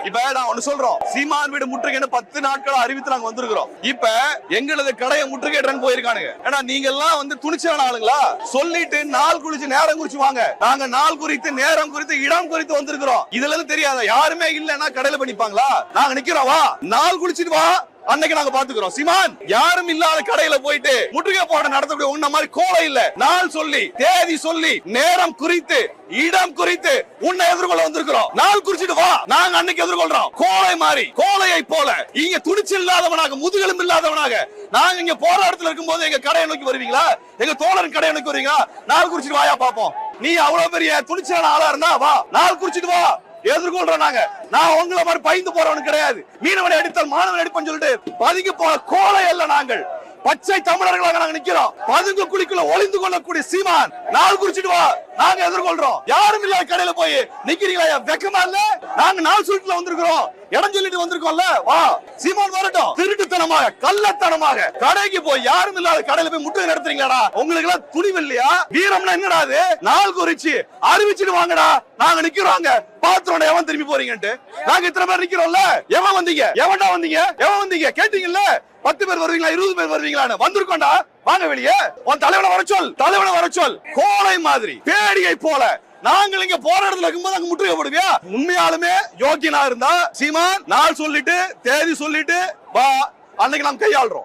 இப்ப நான் ஒண்ணு சொல்றோம், சீமான் வீடு முற்றுகைன்னு 10 நாட்கள் அறிவித்து நாங்க வந்திருக்கிறோம். இப்ப எங்களது கடையை முற்றுகையிடறன்னு போயிருக்கானுங்க. ஏன்னா நீங்க எல்லாம் வந்து துணிச்சலான ஆளுங்களா? சொல்லிட்டு நாள் குறிச்சு நேரம் குறிச்சு வாங்க. நாங்க நாள் குறித்து நேரம் குறித்து இடம் குறித்து வந்திருக்கிறோம். இதுல இருந்து தெரியாத யாருமே இல்லன்னா கடையில பண்ணிப்பாங்களா? நாங்க நிக்கிறோம், வா நாள் குளிச்சுட்டு வா, அன்னைக்கு நாங்க பாத்துக்கிறோம். சீமான் யாரும் இல்லாத கடையில போயிட்டு முற்றுகை போட நடத்தக்கூடிய உன்ன மாதிரி கோலை இல்ல. நாள் சொல்லி தேதி சொல்லி நேரம் குறித்து இடம் குறித்து உன்னை எதிர்கொள்ள வந்திருக்கிறோம். நாள் குறிச்சிட்டு வா, நாங்க அன்னைக்கு எதிர்கொள்றோம். கோலை மாதிரி கோலையை போல இங்க துணிச்சல் இல்லாதவனாக முதுகெலும்பு இல்லாதவனாக நாங்க இங்க போராட்டத்தில் இருக்கும் போது எங்க கடையை நோக்கி வருவீங்களா? எங்க தோழரின் கடையை நோக்கி வருவீங்களா? நாள் குறிச்சிட்டு வாயா பாப்போம். நீ அவ்வளவு பெரிய துணிச்சலான ஆளா இருந்தா வா, நாள் குறிச்சிட்டு வா, எதிர்கொள்றோம். நாங்க நான் உங்களை மாதிரி பயந்து போறவனு கிடையாது. மீனவனை அடித்தால் மாணவனை அடிப்பேன்னு சொல்லிட்டு பதுங்கி போன கோலை அல்ல. நாங்கள் பச்சை தமிழர்களாக நாங்க நிக்கிறோம். பதுங்கு குழிக்குள்ள ஒளிந்து கொள்ளக்கூடிய சீமான் நாள் குறிச்சிட்டு வா, நாங்க எதிர்கொள்றோம். யாரும் இல்லாத கடையில போய் நிக்கிறீங்களா? வெக்கமா இல்ல? நாங்க நாள் சுட்டுல வந்திருக்கிறோம், இடம் சொல்லிட்டு வந்திருக்கோம்ல. வா சீமான் வரட்டும். திருட்டுத்தனமாக கள்ளத்தனமாக கடைக்கு போய் யாரும் இல்லாத கடையில போய் முற்றுகை நடத்துறீங்களாடா? உங்களுக்கு எல்லாம் துணிவு இல்லையா? வீரம்னா என்னடா? அது நாள் குறிச்சு அறிவிச்சிட்டு வாங்கடா, நாங்க நிக்கிறோங்க. பாத்திரம் எவன் திரும்பி போறீங்கன்ட்டு நாங்க இத்தனை பேர் நிக்கிறோம்ல. எவன் வந்தீங்க? எவன்டா வந்தீங்க? எவன் வந்தீங்க கேட்டீங்கல்ல? 10 பேர் வருவீங்களா 20 பேர் வருவீங்களான்னு வந்திருக்கோம்டா. வாங்க வெளியே. உன் தலைவனை வர சொல், தலைவனை வர சொல். கோலை மாதிரி பேடியை போல நாங்கள் இங்க போராட்டத்துல இருக்கும்போது அங்க முற்றுகை போடுவியா? உண்மையாலுமே யோக்கியனா இருந்தா சீமான் நாள் சொல்லிட்டு தேதி சொல்லிட்டு வா, அன்னைக்கு நாம் கையாளுறோம்.